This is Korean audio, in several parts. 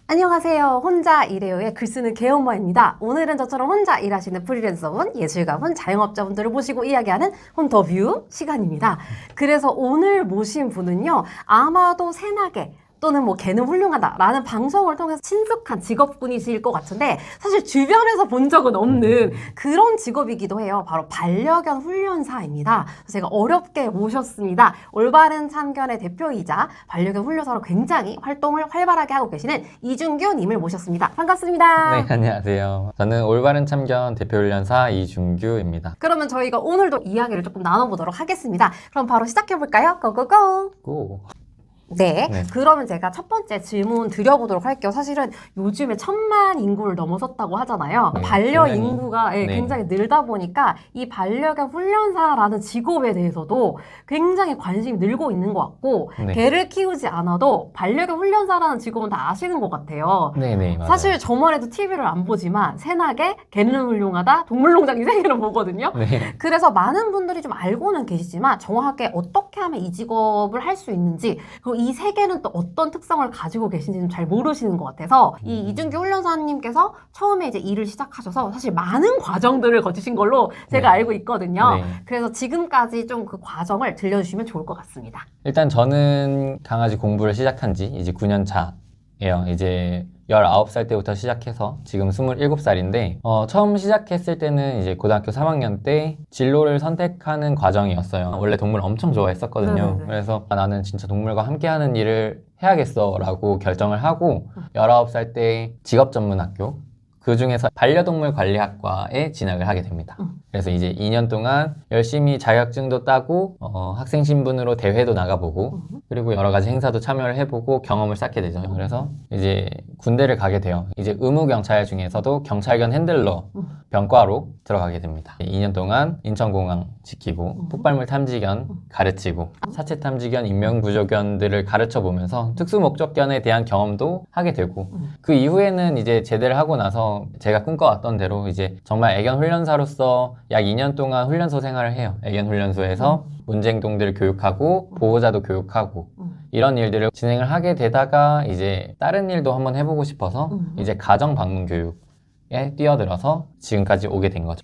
안녕하세요. 혼자 일해요의 글쓰는 개엄마입니다. 오늘은 저처럼 혼자 일하시는 프리랜서분, 예술가분, 자영업자분들을 모시고 이야기하는 홈터뷰 시간입니다. 그래서 오늘 모신 분은요, 아마도 새나개 또는 뭐 개는 훌륭하다 라는 방송을 통해서 친숙한 직업군이실 것 같은데 사실 주변에서 본 적은 없는 그런 직업이기도 해요. 바로 반려견 훈련사입니다. 제가 어렵게 모셨습니다. 올바른 참견의 대표이자 반려견 훈련사로 굉장히 활동을 활발하게 하고 계시는 이준규 님을 모셨습니다. 반갑습니다. 네, 안녕하세요. 저는 올바른 참견 대표훈련사 이준규입니다. 그러면 저희가 오늘도 이야기를 조금 나눠보도록 하겠습니다. 그럼 바로 시작해볼까요? 고고고! 고! 네. 네. 그러면 제가 첫 번째 질문 드려보도록 할게요. 사실은 요즘에 1000만 인구를 넘어섰다고 하잖아요. 네, 반려 굉장히, 인구가 네. 굉장히 늘다 보니까 이 반려견 훈련사라는 직업에 대해서도 굉장히 관심이 늘고 있는 것 같고 네. 개를 키우지 않아도 반려견 훈련사라는 직업은 다 아시는 것 같아요. 네네, 맞아요. 사실 저만 해도 TV를 안 보지만 새나개, 개는 훌륭하다, 동물농장 이 세 개는 보거든요. 네. 그래서 많은 분들이 좀 알고는 계시지만 정확하게 어떻게 하면 이 직업을 할 수 있는지 그리고 이 세 개는 또 어떤 특성을 가지고 계신지는 잘 모르시는 것 같아서 이 이준규 훈련사님께서 처음에 이제 일을 시작하셔서 사실 많은 과정들을 거치신 걸로 제가 네. 알고 있거든요. 네. 그래서 지금까지 좀 그 과정을 들려주시면 좋을 것 같습니다. 일단 저는 강아지 공부를 시작한 지 이제 9년 차예요. 이제 19살 때부터 시작해서 지금 27살인데 처음 시작했을 때는 이제 고등학교 3학년 때 진로를 선택하는 과정이었어요. 원래 동물 엄청 좋아했었거든요. 네네네. 그래서 나는 진짜 동물과 함께하는 일을 해야겠어 라고 결정을 하고 19살 때 직업전문학교 그 중에서 반려동물 관리학과에 진학을 하게 됩니다. 그래서 이제 2년 동안 열심히 자격증도 따고 학생 신분으로 대회도 나가보고 그리고 여러 가지 행사도 참여를 해보고 경험을 쌓게 되죠. 그래서 이제 군대를 가게 돼요. 이제 의무 경찰 중에서도 경찰견 핸들러 병과로 들어가게 됩니다. 2년 동안 인천공항 지키고 폭발물 탐지견 가르치고 사체 탐지견, 인명구조견들을 가르쳐 보면서 특수목적견에 대한 경험도 하게 되고 그 이후에는 이제 제대를 하고 나서 제가 꿈꿔왔던 대로 이제 정말 애견 훈련사로서 약 2년 동안 훈련소 생활을 해요. 애견 훈련소에서 문제행동들을 교육하고 보호자도 교육하고 이런 일들을 진행을 하게 되다가 이제 다른 일도 한번 해보고 싶어서 이제 가정 방문 교육에 뛰어들어서 지금까지 오게 된 거죠.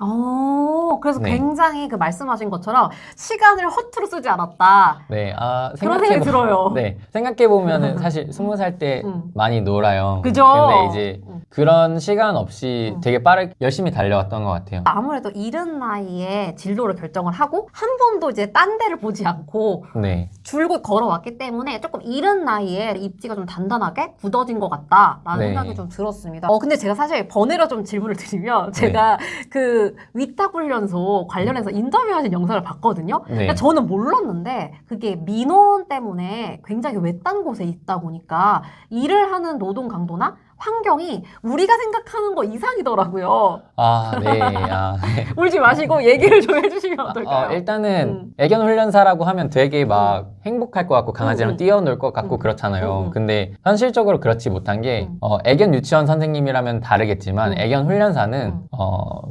그래서 네. 굉장히 그 말씀하신 것처럼 시간을 허투루 쓰지 않았다. 네, 그런 생각이 들어요. 네, 생각해보면은 사실 20살 때 많이 놀아요. 그죠? 근데 이제 그런 시간 없이 되게 빠르게 열심히 달려왔던 것 같아요. 아무래도 이른 나이에 진로를 결정을 하고 한 번도 이제 딴 데를 보지 않고 네, 줄곧 걸어왔기 때문에 조금 이른 나이에 입지가 좀 단단하게 굳어진 것 같다라는 네. 생각이 좀 들었습니다. 근데 제가 사실 번외로 좀 질문을 드리면 제가 그 위탁훈련소 관련해서 인터뷰하신 영상을 봤거든요. 네. 근데 저는 몰랐는데 그게 민원 때문에 굉장히 외딴 곳에 있다 보니까 일을 하는 노동 강도나 환경이 우리가 생각하는 거 이상이더라고요. 아, 네, 네. 울지 마시고 얘기를 좀 해주시면 어떨까요? 일단은 애견 훈련사라고 하면 되게 막 행복할 것 같고 강아지랑 뛰어놀 것 같고 그렇잖아요. 근데 현실적으로 그렇지 못한 게 애견 유치원 선생님이라면 다르겠지만 애견 훈련사는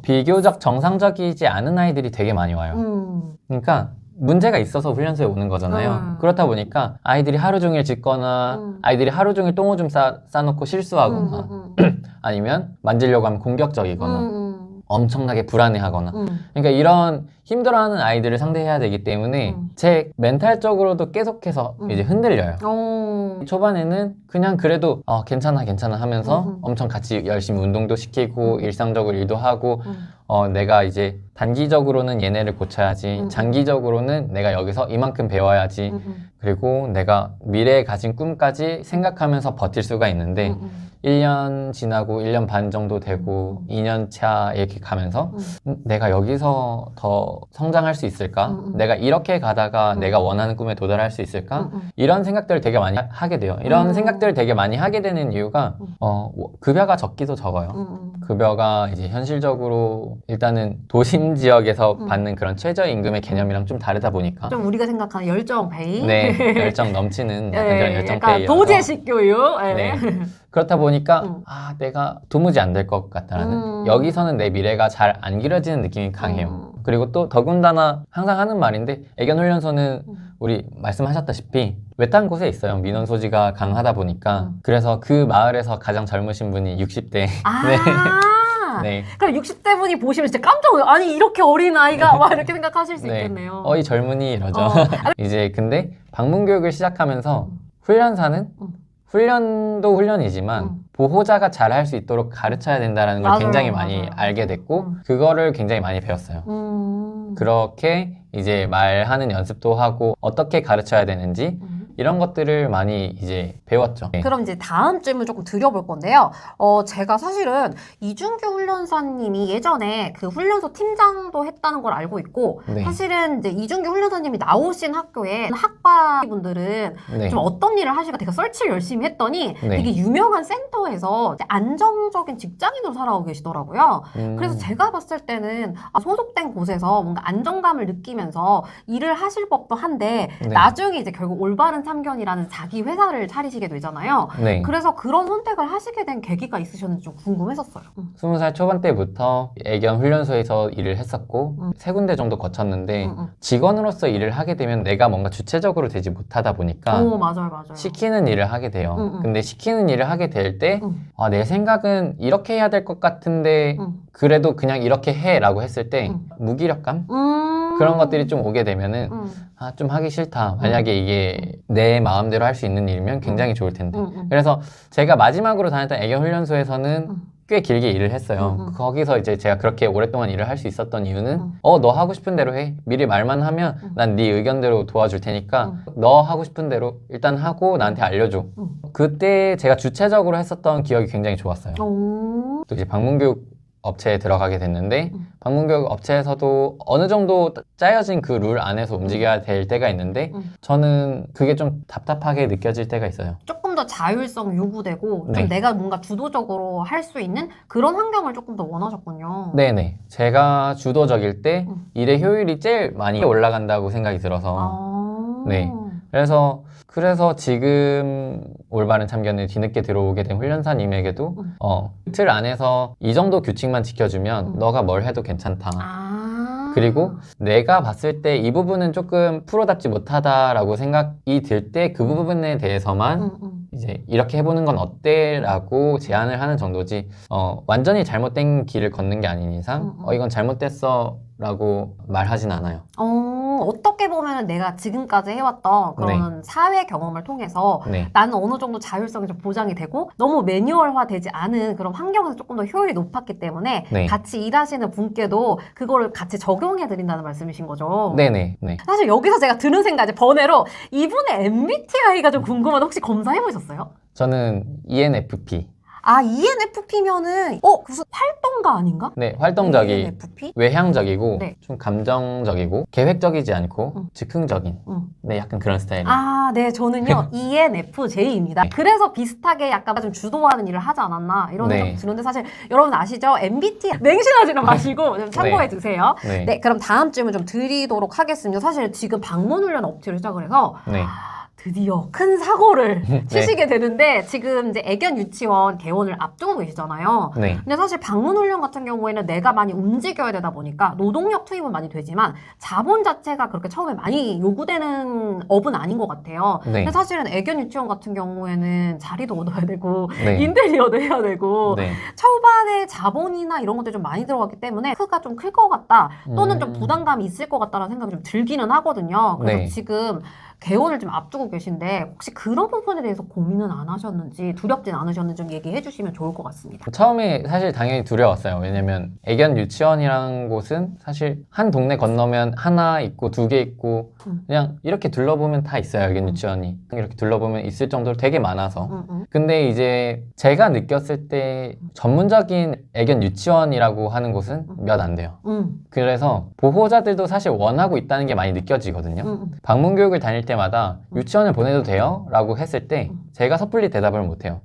비교적 정상적이지 않은 아이들이 되게 많이 와요. 그러니까 문제가 있어서 훈련소에 오는 거잖아요. 그렇다 보니까 아이들이 하루 종일 짖거나 아이들이 하루 종일 똥오줌 싸놓고 실수하거나 아니면 만지려고 하면 공격적이거나 엄청나게 불안해하거나 그러니까 이런 힘들어하는 아이들을 상대해야 되기 때문에 제 멘탈적으로도 계속해서 이제 흔들려요. 초반에는 그냥 그래도 괜찮아 하면서 엄청 같이 열심히 운동도 시키고 일상적으로 일도 하고 내가 이제 단기적으로는 얘네를 고쳐야지 장기적으로는 내가 여기서 이만큼 배워야지 그리고 내가 미래에 가진 꿈까지 생각하면서 버틸 수가 있는데 1년 지나고 1년 반 정도 되고 2년 차 이렇게 가면서 내가 여기서 더 성장할 수 있을까? 내가 이렇게 가다가 내가 원하는 꿈에 도달할 수 있을까? 이런 생각들을 되게 많이 하게 돼요. 이런 생각들을 되게 많이 하게 되는 이유가 급여가 적기도 적어요. 급여가 이제 현실적으로 일단은 도심 지역에서 받는 그런 최저임금의 개념이랑 좀 다르다 보니까 좀 우리가 생각하는 열정 페이. 네, 열정 넘치는 약간 그런 열정 약간 페이여서 도제식 교육. 네. 그렇다 보니까 내가 도무지 안 될 것 같다라는 여기서는 내 미래가 잘 안 그려지는 느낌이 강해요. 그리고 또 더군다나 항상 하는 말인데 애견 훈련소는 우리 말씀하셨다시피 외딴 곳에 있어요. 민원 소지가 강하다 보니까. 그래서 그 마을에서 가장 젊으신 분이 60대. 아. 네. 그럼 60대 분이 보시면 진짜 깜짝 놀라요. 아니 이렇게 어린 아이가 막 이렇게 생각하실 수 네. 있겠네요. 이 젊은이 이러죠. 어. 이제 근데 방문 교육을 시작하면서 훈련사는 훈련도 훈련이지만 보호자가 잘 할 수 있도록 가르쳐야 된다는 걸 맞아요, 굉장히 많이 맞아요. 알게 됐고 그거를 굉장히 많이 배웠어요. 그렇게 이제 말하는 연습도 하고 어떻게 가르쳐야 되는지 이런 것들을 많이 이제 배웠죠. 네. 그럼 이제 다음 질문 조금 드려볼 건데요. 제가 사실은 이준규 훈련사님이 예전에 그 훈련소 팀장도 했다는 걸 알고 있고, 네. 사실은 이제 이준규 훈련사님이 나오신 학교에 학과분들은 네. 좀 어떤 일을 하실까 되게 설치를 열심히 했더니 네. 되게 유명한 센터에서 이제 안정적인 직장인으로 살아오고 계시더라고요. 그래서 제가 봤을 때는 소속된 곳에서 뭔가 안정감을 느끼면서 일을 하실 법도 한데 네. 나중에 이제 결국 올바른 참견이라는 자기 회사를 차리시게 되잖아요. 네. 그래서 그런 선택을 하시게 된 계기가 있으셨는지 좀 궁금했었어요. 20살 초반 때부터 애견 훈련소에서 일을 했었고 세 군데 정도 거쳤는데 직원으로서 일을 하게 되면 내가 뭔가 주체적으로 되지 못하다 보니까 오, 맞아요, 맞아요. 시키는 일을 하게 돼요. 근데 시키는 일을 하게 될 때 내 생각은 이렇게 해야 될 것 같은데 그래도 그냥 이렇게 해라고 했을 때 무기력감? 그런 것들이 좀 오게 되면은 좀 하기 싫다. 만약에 이게 내 마음대로 할 수 있는 일이면 굉장히 좋을 텐데. 그래서 제가 마지막으로 다녔던 애견 훈련소에서는 꽤 길게 일을 했어요. 거기서 이제 제가 그렇게 오랫동안 일을 할 수 있었던 이유는 너 하고 싶은 대로 해. 미리 말만 하면 난 네 의견대로 도와줄 테니까 너 하고 싶은 대로 일단 하고 나한테 알려줘. 그때 제가 주체적으로 했었던 기억이 굉장히 좋았어요. 또 이제 방문교육 업체에 들어가게 됐는데 방문교육 업체에서도 어느 정도 짜여진 그 룰 안에서 움직여야 될 때가 있는데 저는 그게 좀 답답하게 느껴질 때가 있어요. 조금 더 자율성 요구되고 네. 좀 내가 뭔가 주도적으로 할 수 있는 그런 환경을 조금 더 원하셨군요. 네네. 제가 주도적일 때 일의 효율이 제일 많이 올라간다고 생각이 들어서 아. 네. 그래서 지금 올바른 참견을 뒤늦게 들어오게 된 훈련사님에게도 틀 안에서 이 정도 규칙만 지켜주면 너가 뭘 해도 괜찮다. 그리고 내가 봤을 때 이 부분은 조금 프로답지 못하다라고 생각이 들 때 그 부분에 대해서만 이제 이렇게 해보는 건 어때? 라고 제안을 하는 정도지 완전히 잘못된 길을 걷는 게 아닌 이상 이건 잘못됐어 라고 말하진 않아요. 어떻게 보면 내가 지금까지 해왔던 그런 사회 경험을 통해서 네. 나는 어느 정도 자율성이 좀 보장이 되고 너무 매뉴얼화 되지 않은 그런 환경에서 조금 더 효율이 높았기 때문에 네. 같이 일하시는 분께도 그거를 같이 적용해 드린다는 말씀이신 거죠. 네네. 네. 사실 여기서 제가 드는 생각이 번외로 이분의 MBTI가 좀 궁금한데 혹시 검사해 보셨어요? 저는 ENFP. ENFP면은 무슨 활동가 아닌가? 네, 활동적이 ENFP? 외향적이고 네. 좀 감정적이고 계획적이지 않고 즉흥적인 네, 약간 그런 스타일이에요. 네, 저는요 ENFJ입니다. 네. 그래서 비슷하게 약간 좀 주도하는 일을 하지 않았나 이런 네. 생각이 드는데 사실 여러분 아시죠? MBTI 맹신하지는 마시고 좀 참고해 주세요. 네. 네, 그럼 다음 질문 좀 드리도록 하겠습니다. 사실 지금 방문훈련 업체를 시작을 해서 네. 드디어 큰 사고를 치시게 되는데 지금 이제 애견 유치원 개원을 앞두고 계시잖아요. 네. 근데 사실 방문훈련 같은 경우에는 내가 많이 움직여야 되다 보니까 노동력 투입은 많이 되지만 자본 자체가 그렇게 처음에 많이 요구되는 업은 아닌 것 같아요. 네. 근데 사실은 애견 유치원 같은 경우에는 자리도 얻어야 되고 네. 인테리어도 해야 되고 네. 초반에 자본이나 이런 것들이 좀 많이 들어갔기 때문에 크가 좀 클 것 같다 또는 좀 부담감이 있을 것 같다는 생각이 좀 들기는 하거든요. 그래서 네. 지금 개원을 좀 앞두고 계신데 혹시 그런 부분에 대해서 고민은 안 하셨는지 두렵진 않으셨는지 좀 얘기해 주시면 좋을 것 같습니다. 처음에 사실 당연히 두려웠어요. 왜냐면 애견 유치원이라는 곳은 사실 한 동네 건너면 하나 있고 두 개 있고 그냥 이렇게 둘러보면 다 있어요. 애견 유치원이. 이렇게 둘러보면 있을 정도로 되게 많아서. 근데 이제 제가 느꼈을 때 전문적인 애견 유치원이라고 하는 곳은 몇 안 돼요. 그래서 보호자들도 사실 원하고 있다는 게 많이 느껴지거든요. 방문 교육을 다닐 때마다 유치원을 보내도 돼요? 라고 했을 때 제가 섣불리 대답을 못해요.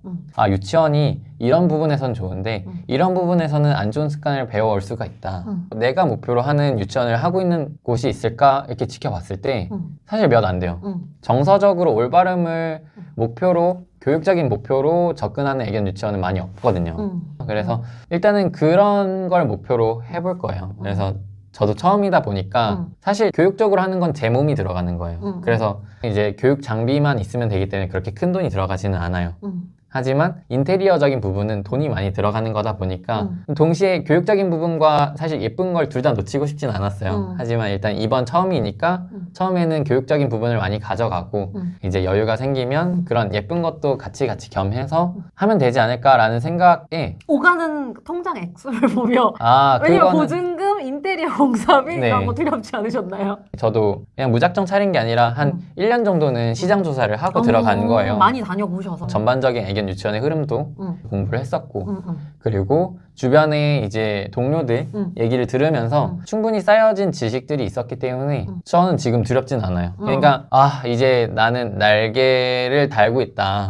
유치원이 이런 부분에선 좋은데 이런 부분에서는 안 좋은 습관을 배워올 수가 있다. 내가 목표로 하는 유치원을 하고 있는 곳이 있을까? 이렇게 지켜봤을 때 사실 몇 안 돼요. 정서적으로 올바름을 목표로 교육적인 목표로 접근하는 애견 유치원은 많이 없거든요. 그래서 일단은 그런 걸 목표로 해볼 거예요. 그래서 저도 처음이다 보니까 사실 교육적으로 하는 건 제 몸이 들어가는 거예요. 그래서 이제 교육 장비만 있으면 되기 때문에 그렇게 큰 돈이 들어가지는 않아요. 하지만 인테리어적인 부분은 돈이 많이 들어가는 거다 보니까 동시에 교육적인 부분과 사실 예쁜 걸 둘 다 놓치고 싶진 않았어요. 하지만 일단 이번 처음이니까 처음에는 교육적인 부분을 많이 가져가고 이제 여유가 생기면 그런 예쁜 것도 같이 겸해서 하면 되지 않을까라는 생각에 오가는 통장 액수를 보며 왜냐면 그거는 보증금, 인테리어 공사비 네. 이런 거 두렵지 않으셨나요? 저도 그냥 무작정 차린 게 아니라 한 1년 정도는 시장 조사를 하고 들어간 거예요. 많이 다녀보셔서. 전반적인 애견 유치원의 흐름도 공부를 했었고 그리고 주변에 이제 동료들 얘기를 들으면서 충분히 쌓여진 지식들이 있었기 때문에 저는 지금 두렵진 않아요. 그러니까 이제 나는 날개를 달고 있다.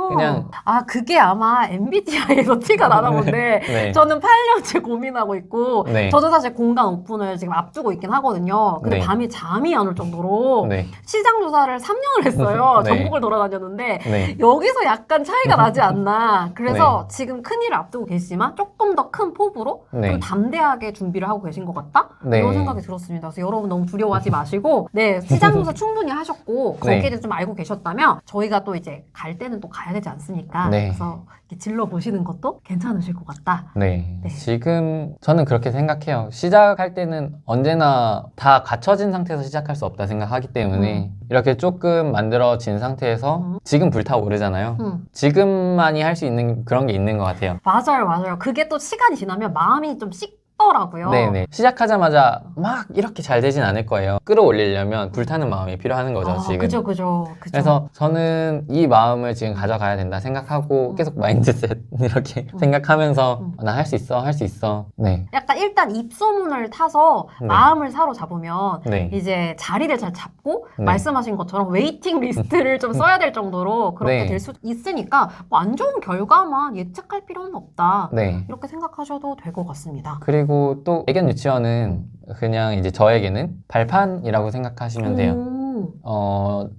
그냥 그게 아마 MBTI에서 티가 나나 본데 네. 저는 8년째 고민하고 있고 네. 저도 사실 공간 오픈을 지금 앞두고 있긴 하거든요. 근데 네. 밤에 잠이 안 올 정도로 네. 시장 조사를 3년을 했어요. 네. 전국을 돌아다녔는데 네. 여기서 약간 차이가 나지 않나. 그래서 지금 큰일을 앞두고 계시지만 조금 더 큰 폭으로 네. 좀 담대하게 준비를 하고 계신 것 같다? 네. 이런 생각이 들었습니다. 그래서 여러분 너무 두려워하지 마시고 시장 조사 충분히 하셨고 네. 거기에 좀 알고 계셨다면 저희가 또 이제 갈 때는 또 가야 되지 않습니까? 네. 그래서 이렇게 질러보시는 것도 괜찮으실 것 같다. 네. 네. 지금 저는 그렇게 생각해요. 시작할 때는 언제나 다 갖춰진 상태에서 시작할 수 없다 생각하기 때문에 이렇게 조금 만들어진 상태에서 지금 불타오르잖아요. 지금만이 할 수 있는 그런 게 있는 것 같아요. 맞아요. 그게 또 시간이 지나면 마음이 좀 식더라고요. 네네. 시작하자마자 막 이렇게 잘 되진 않을 거예요. 끌어올리려면 불타는 마음이 필요한 거죠, 지금. 그죠. 그래서 저는 이 마음을 지금 가져가야 된다 생각하고 계속 마인드셋 이렇게 생각하면서 나 할 수 있어. 네. 약간 일단 입소문을 타서 네. 마음을 사로잡으면 네. 이제 자리를 잘 잡고 네. 말씀하신 것처럼 웨이팅 리스트를 좀 써야 될 정도로 그렇게 네. 될 수 있으니까 뭐 안 좋은 결과만 예측할 필요는 없다. 네. 이렇게 생각하셔도 될 것 같습니다. 그리고 또 애견 유치원은 그냥 이제 저에게는 발판이라고 생각하시면 돼요.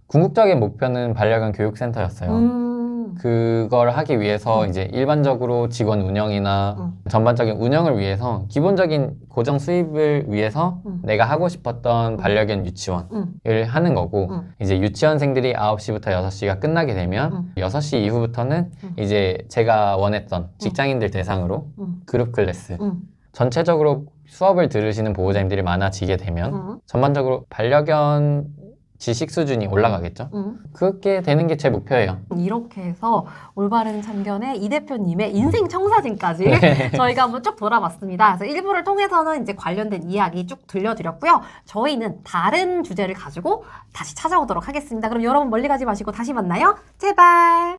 궁극적인 목표는 반려견 교육센터였어요. 그걸 하기 위해서 이제 일반적으로 직원 운영이나 전반적인 운영을 위해서 기본적인 고정 수입을 위해서 내가 하고 싶었던 반려견 유치원을 하는 거고 이제 유치원생들이 9시부터 6시가 끝나게 되면 6시 이후부터는 이제 제가 원했던 직장인들 대상으로 그룹 클래스 전체적으로 수업을 들으시는 보호자님들이 많아지게 되면 전반적으로 반려견 지식 수준이 올라가겠죠? 그렇게 되는 게 제 목표예요. 이렇게 해서 올바른 참견의 이 대표님의 인생 청사진까지 저희가 한번 쭉 돌아봤습니다. 그래서 1부를 통해서는 이제 관련된 이야기 쭉 들려드렸고요. 저희는 다른 주제를 가지고 다시 찾아오도록 하겠습니다. 그럼 여러분 멀리 가지 마시고 다시 만나요. 제발!